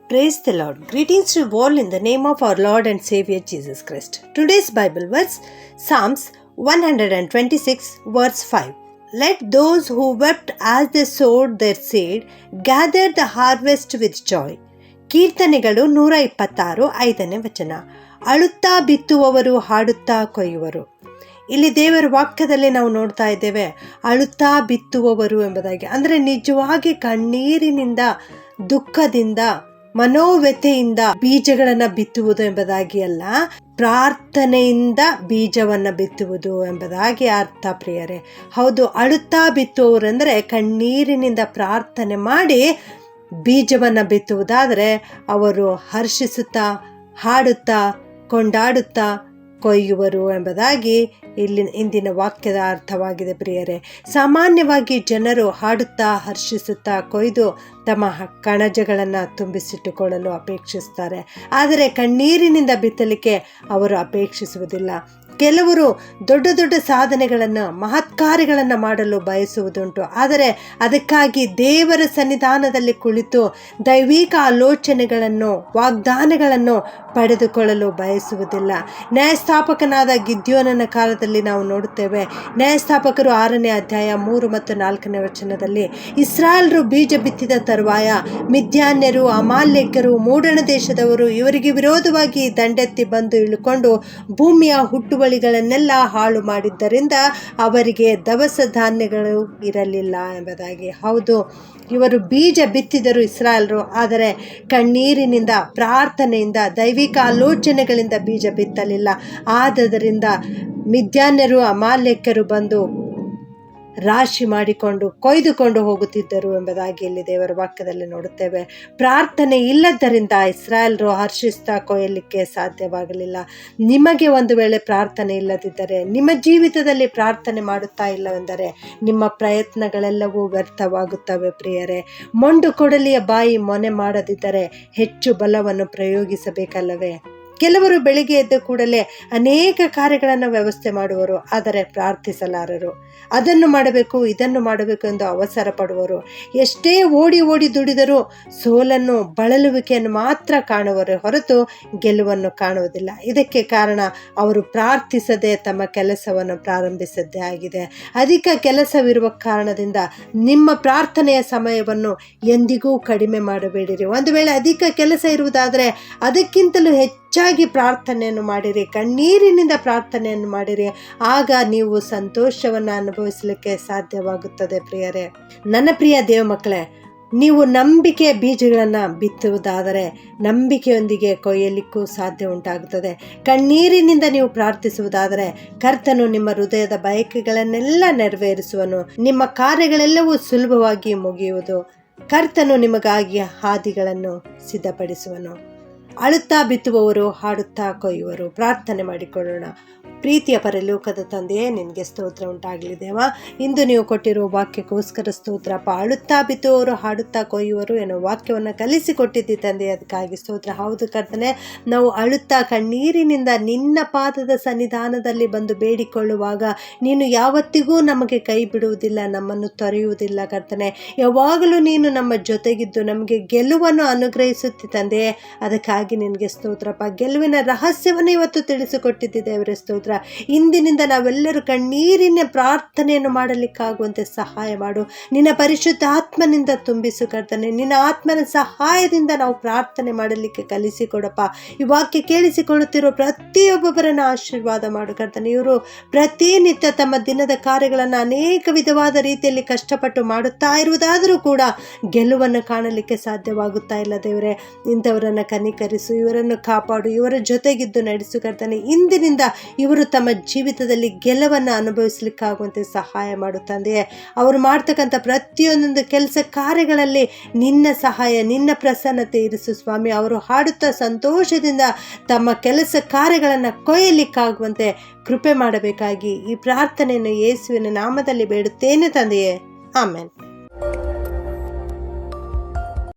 Praise the Lord. Greetings to all in the name of our Lord and Savior Jesus Christ. Today's Bible verse, Psalms 126 verse 5. Let those who wept as they sowed their seed gather the harvest with joy. ಕೀರ್ತನೆಗಳು 126 5ನೇ ವಚನ. ಅಳುತ್ತಾ ಬಿತ್ತುವವರು ಹಾಡುತ್ತಾ ಕೊಯ್ಯುವರು. ಇಲ್ಲಿ ದೇವರ ವಾಕ್ಯದಲ್ಲಿ ನಾವು ನೋಡ್ತಾ ಇದ್ದೇವೆ, ಅಳುತ್ತಾ ಬಿತ್ತುವವರು ಎಂಬುದಾಗಿ. ಅಂದರೆ ನಿಜವಾಗಿ ಕಣ್ಣೀರಿನಿಂದ, ದುಃಖದಿಂದ, ಮನೋವ್ಯಥೆಯಿಂದ ಬೀಜಗಳನ್ನು ಬಿತ್ತುವುದು ಎಂಬುದಾಗಿ ಅಲ್ಲ, ಪ್ರಾರ್ಥನೆಯಿಂದ ಬೀಜವನ್ನು ಬಿತ್ತುವುದು ಎಂಬುದಾಗಿ ಅರ್ಥ ಪ್ರಿಯರೇ. ಹೌದು, ಅಳುತ್ತಾ ಬಿತ್ತುವವರು ಅಂದರೆ ಕಣ್ಣೀರಿನಿಂದ ಪ್ರಾರ್ಥನೆ ಮಾಡಿ ಬೀಜವನ್ನು ಬಿತ್ತುವುದಾದರೆ ಅವರು ಹರ್ಷಿಸುತ್ತಾ, ಹಾಡುತ್ತಾ, ಕೊಂಡಾಡುತ್ತಾ ಕೊಯ್ಯುವರು ಎಂಬುದಾಗಿ ಇಂದಿನ ವಾಕ್ಯದ ಅರ್ಥವಾಗಿದೆ ಪ್ರಿಯರೇ. ಸಾಮಾನ್ಯವಾಗಿ ಜನರು ಹಾಡುತ್ತಾ, ಹರ್ಷಿಸುತ್ತಾ ಕೊಯ್ದು ತಮ್ಮ ಕಣಜಗಳನ್ನು ತುಂಬಿಸಿಟ್ಟುಕೊಳ್ಳಲು ಅಪೇಕ್ಷಿಸ್ತಾರೆ. ಆದರೆ ಕಣ್ಣೀರಿನಿಂದ ಬಿತ್ತಲಿಕ್ಕೆ ಅವರು ಅಪೇಕ್ಷಿಸುವುದಿಲ್ಲ. ಕೆಲವರು ದೊಡ್ಡ ದೊಡ್ಡ ಸಾಧನೆಗಳನ್ನು, ಮಹತ್ಕಾರ್ಯಗಳನ್ನು ಮಾಡಲು ಬಯಸುವುದುಂಟು. ಆದರೆ ಅದಕ್ಕಾಗಿ ದೇವರ ಸನ್ನಿಧಾನದಲ್ಲಿ ಕುಳಿತು ದೈವಿಕ ಆಲೋಚನೆಗಳನ್ನು, ವಾಗ್ದಾನಗಳನ್ನು ಪಡೆದುಕೊಳ್ಳಲು ಬಯಸುವುದಿಲ್ಲ. ನ್ಯಾಯಸ್ಥಾಪಕನಾದ ಗಿದ್ಯೋನನ ಕಾಲದಲ್ಲಿ ನಾವು ನೋಡುತ್ತೇವೆ. ನ್ಯಾಯಸ್ಥಾಪಕರು 6ನೇ ಅಧ್ಯಾಯ 3 ಮತ್ತು 4ನೇ ವಚನದಲ್ಲಿ, ಇಸ್ರಾಯೇಲರು ಬೀಜ ಬಿತ್ತಿದ ತರುವಾಯ ಮಿದ್ಯಾನ್ಯರು, ಅಮಾಲೇಕ್ಯರು, ಮೂಡಣ ದೇಶದವರು ಇವರಿಗೆ ವಿರೋಧವಾಗಿ ದಂಡೆತ್ತಿ ಬಂದು ಇಳುಕೊಂಡು ಭೂಮಿಯ ಹುಟ್ಟುವಳಿಗಳನ್ನೆಲ್ಲ ಹಾಳು ಮಾಡಿದ್ದರಿಂದ ಅವರಿಗೆ ದವಸ ಧಾನ್ಯಗಳು ಇರಲಿಲ್ಲ ಎಂಬುದಾಗಿ. ಹೌದು, ಇವರು ಬೀಜ ಬಿತ್ತಿದರು ಇಸ್ರಾಯೇಲರು, ಆದರೆ ಕಣ್ಣೀರಿನಿಂದ, ಪ್ರಾರ್ಥನೆಯಿಂದ, ದೈವಿಕ ಆಲೋಚನೆಗಳಿಂದ ಬೀಜ ಬಿತ್ತಲಿಲ್ಲ. ಆದದರಿಂದ ಮಿದ್ಯಾನ್ಯರು, ಅಮಾಲೇಕ್ಯರು ಬಂದು ರಾಶಿ ಮಾಡಿಕೊಂಡು ಕೊಯ್ದುಕೊಂಡು ಹೋಗುತ್ತಿದ್ದರು ಎಂಬುದಾಗಿ ಇಲ್ಲಿ ದೇವರ ವಾಕ್ಯದಲ್ಲಿ ನೋಡುತ್ತೇವೆ. ಪ್ರಾರ್ಥನೆ ಇಲ್ಲದ್ದರಿಂದ ಇಸ್ರಾಯೇಲರು ಹರ್ಷಿಸ್ತಾ ಕೊಯ್ಯಲಿಕ್ಕೆ ಸಾಧ್ಯವಾಗಲಿಲ್ಲ. ನಿಮಗೆ ಒಂದು ವೇಳೆ ಪ್ರಾರ್ಥನೆ ಇಲ್ಲದಿದ್ದರೆ, ನಿಮ್ಮ ಜೀವಿತದಲ್ಲಿ ಪ್ರಾರ್ಥನೆ ಮಾಡುತ್ತಾ ಇಲ್ಲವೆಂದರೆ ನಿಮ್ಮ ಪ್ರಯತ್ನಗಳೆಲ್ಲವೂ ವ್ಯರ್ಥವಾಗುತ್ತವೆ ಪ್ರಿಯರೇ. ಮೊಂಡು ಕೊಡಲಿಯ ಬಾಯಿ ಮೊನೆ ಮಾಡದಿದ್ದರೆ ಹೆಚ್ಚು ಬಲವನ್ನು ಪ್ರಯೋಗಿಸಬೇಕಲ್ಲವೇ? ಕೆಲವರು ಬೆಳಿಗ್ಗೆ ಎದ್ದ ಕೂಡಲೇ ಅನೇಕ ಕಾರ್ಯಗಳನ್ನು ವ್ಯವಸ್ಥೆ ಮಾಡುವರು, ಆದರೆ ಪ್ರಾರ್ಥಿಸಲಾರರು. ಅದನ್ನು ಮಾಡಬೇಕು, ಇದನ್ನು ಮಾಡಬೇಕು ಎಂದು ಅವಸರ ಪಡುವರು. ಎಷ್ಟೇ ಓಡಿ ಓಡಿ ದುಡಿದರೂ ಸೋಲನ್ನು, ಬಳಲುವಿಕೆಯನ್ನು ಮಾತ್ರ ಕಾಣುವರೇ ಹೊರತು ಗೆಲುವನ್ನು ಕಾಣುವುದಿಲ್ಲ. ಇದಕ್ಕೆ ಕಾರಣ ಅವರು ಪ್ರಾರ್ಥಿಸದೆ ತಮ್ಮ ಕೆಲಸವನ್ನು ಪ್ರಾರಂಭಿಸಿದ್ದೇ ಆಗಿದೆ. ಅಧಿಕ ಕೆಲಸವಿರುವ ಕಾರಣದಿಂದ ನಿಮ್ಮ ಪ್ರಾರ್ಥನೆಯ ಸಮಯವನ್ನು ಎಂದಿಗೂ ಕಡಿಮೆ ಮಾಡಬೇಡಿರಿ. ಒಂದು ವೇಳೆ ಅಧಿಕ ಕೆಲಸ ಇರುವುದಾದರೆ ಅದಕ್ಕಿಂತಲೂ ಹೆಚ್ಚಾಗಿ ಪ್ರಾರ್ಥನೆಯನ್ನು ಮಾಡಿರಿ, ಕಣ್ಣೀರಿನಿಂದ ಪ್ರಾರ್ಥನೆಯನ್ನು ಮಾಡಿರಿ. ಆಗ ನೀವು ಸಂತೋಷವನ್ನು ಅನುಭವಿಸಲಿಕ್ಕೆ ಸಾಧ್ಯವಾಗುತ್ತದೆ ಪ್ರಿಯರೇ. ನನ್ನ ಪ್ರಿಯ ದೇವ ಮಕ್ಕಳೇ, ನೀವು ನಂಬಿಕೆ ಬೀಜಗಳನ್ನು ಬಿತ್ತುವುದಾದರೆ ನಂಬಿಕೆಯೊಂದಿಗೆ ಕೊಯ್ಯಲಿಕ್ಕೂ ಸಾಧ್ಯ ಉಂಟಾಗುತ್ತದೆ. ಕಣ್ಣೀರಿನಿಂದ ನೀವು ಪ್ರಾರ್ಥಿಸುವುದಾದರೆ ಕರ್ತನು ನಿಮ್ಮ ಹೃದಯದ ಬಯಕೆಗಳನ್ನೆಲ್ಲ ನೆರವೇರಿಸುವನು. ನಿಮ್ಮ ಕಾರ್ಯಗಳೆಲ್ಲವೂ ಸುಲಭವಾಗಿ ಮುಗಿಯುವುದು. ಕರ್ತನು ನಿಮಗಾಗಿ ಹಾದಿಗಳನ್ನು ಸಿದ್ಧಪಡಿಸುವನು. ಅಳುತ್ತಾ ಬಿತ್ತುವವರು ಹಾಡುತ್ತಾ ಕೊಯ್ಯುವರು. ಪ್ರಾರ್ಥನೆ ಮಾಡಿಕೊಳ್ಳೋಣ. ಪ್ರೀತಿಯ ಪರಲೋಕದ ತಂದೆಯೇ, ನಿನಗೆ ಸ್ತೋತ್ರ ಉಂಟಾಗಲಿ ದೇವ. ಇಂದು ನೀವು ಕೊಟ್ಟಿರುವ ವಾಕ್ಯಕ್ಕೋಸ್ಕರ ಸ್ತೋತ್ರಪ್ಪ. ಅಳುತ್ತಾ ಬಿತ್ತುವವರು ಹಾಡುತ್ತಾ ಕೊಯ್ಯುವರು ಎನ್ನುವ ವಾಕ್ಯವನ್ನು ಕಲಿಸಿಕೊಟ್ಟಿದ್ದಿ ತಂದೆ, ಅದಕ್ಕಾಗಿ ಸ್ತೋತ್ರ. ಹೌದು ಕರ್ತನೆ, ನಾವು ಅಳುತ್ತಾ ಕಣ್ಣೀರಿನಿಂದ ನಿನ್ನ ಪಾದದ ಸನ್ನಿಧಾನದಲ್ಲಿ ಬಂದು ಬೇಡಿಕೊಳ್ಳುವಾಗ ನೀನು ಯಾವತ್ತಿಗೂ ನಮಗೆ ಕೈ ಬಿಡುವುದಿಲ್ಲ, ನಮ್ಮನ್ನು ತೊರೆಯುವುದಿಲ್ಲ ಕರ್ತನೆ. ಯಾವಾಗಲೂ ನೀನು ನಮ್ಮ ಜೊತೆಗಿದ್ದು ನಮಗೆ ಗೆಲುವನ್ನು ಅನುಗ್ರಹಿಸುತ್ತಿ ತಂದೆಯೇ, ಅದಕ್ಕಾಗಿ ನಿನಗೆ ಸ್ತೋತ್ರಪ್ಪ. ಗೆಲುವಿನ ರಹಸ್ಯವನ್ನು ಇವತ್ತು ತಿಳಿಸಿಕೊಟ್ಟಿದ್ದಿ ದೇವರೇ, ಸ್ತೋತ್ರ. ಇಂದಿನಿಂದ ನಾವೆಲ್ಲರೂ ಕಣ್ಣೀರಿನ ಪ್ರಾರ್ಥನೆಯನ್ನು ಮಾಡಲಿಕ್ಕಾಗುವಂತೆ ಸಹಾಯ ಮಾಡು. ನಿನ್ನ ಪರಿಶುದ್ಧ ಆತ್ಮನಿಂದ ತುಂಬಿಸು ಕರ್ತನೆ. ನಿನ್ನ ಆತ್ಮನ ಸಹಾಯದಿಂದ ನಾವು ಪ್ರಾರ್ಥನೆ ಮಾಡಲಿಕ್ಕೆ ಕಲಿಸಿಕೊಡಪ್ಪ. ಈ ವಾಕ್ಯ ಕೇಳಿಸಿಕೊಳ್ಳುತ್ತಿರೋ ಪ್ರತಿಯೊಬ್ಬೊಬ್ಬರನ್ನು ಆಶೀರ್ವಾದ ಮಾಡು ಕರ್ತನೆ. ಇವರು ಪ್ರತಿನಿತ್ಯ ತಮ್ಮ ದಿನದ ಕಾರ್ಯಗಳನ್ನು ಅನೇಕ ವಿಧವಾದ ರೀತಿಯಲ್ಲಿ ಕಷ್ಟಪಟ್ಟು ಮಾಡುತ್ತಾ ಇರುವುದಾದರೂ ಕೂಡ ಗೆಲುವನ್ನು ಕಾಣಲಿಕ್ಕೆ ಸಾಧ್ಯವಾಗುತ್ತಾ ಇಲ್ಲ ದೇವರೇ. ಇಂಥವರನ್ನು ಕನಿಕರಿಸು, ಇವರನ್ನು ಕಾಪಾಡು, ಇವರ ಜೊತೆಗಿದ್ದು ನಡೆಸು ಕರ್ತನೆ. ಇಂದಿನಿಂದ ಇವರು ತಮ್ಮ ಜೀವಿತದಲ್ಲಿ ಗೆಲುವನ್ನು ಅನುಭವಿಸಲಿಕ್ಕಾಗುವಂತೆ ಸಹಾಯ ಮಾಡು ತಂದೆಯೇ. ಅವರು ಮಾಡ್ತಕ್ಕಂಥ ಪ್ರತಿಯೊಂದೊಂದು ಕೆಲಸ ಕಾರ್ಯಗಳಲ್ಲಿ ನಿನ್ನ ಸಹಾಯ, ನಿನ್ನ ಪ್ರಸನ್ನತೆ ಇರಿಸು ಸ್ವಾಮಿ. ಅವರು ಹಾಡುತ್ತಾ ಸಂತೋಷದಿಂದ ತಮ್ಮ ಕೆಲಸ ಕಾರ್ಯಗಳನ್ನು ಕೊಯ್ಯಲಿಕ್ಕಾಗುವಂತೆ ಕೃಪೆ ಮಾಡಬೇಕಾಗಿ ಈ ಪ್ರಾರ್ಥನೆಯನ್ನು ಯೇಸುವಿನ ನಾಮದಲ್ಲಿ ಬೇಡುತ್ತೇನೆ ತಂದೆಯೇ. ಆಮೆನ್.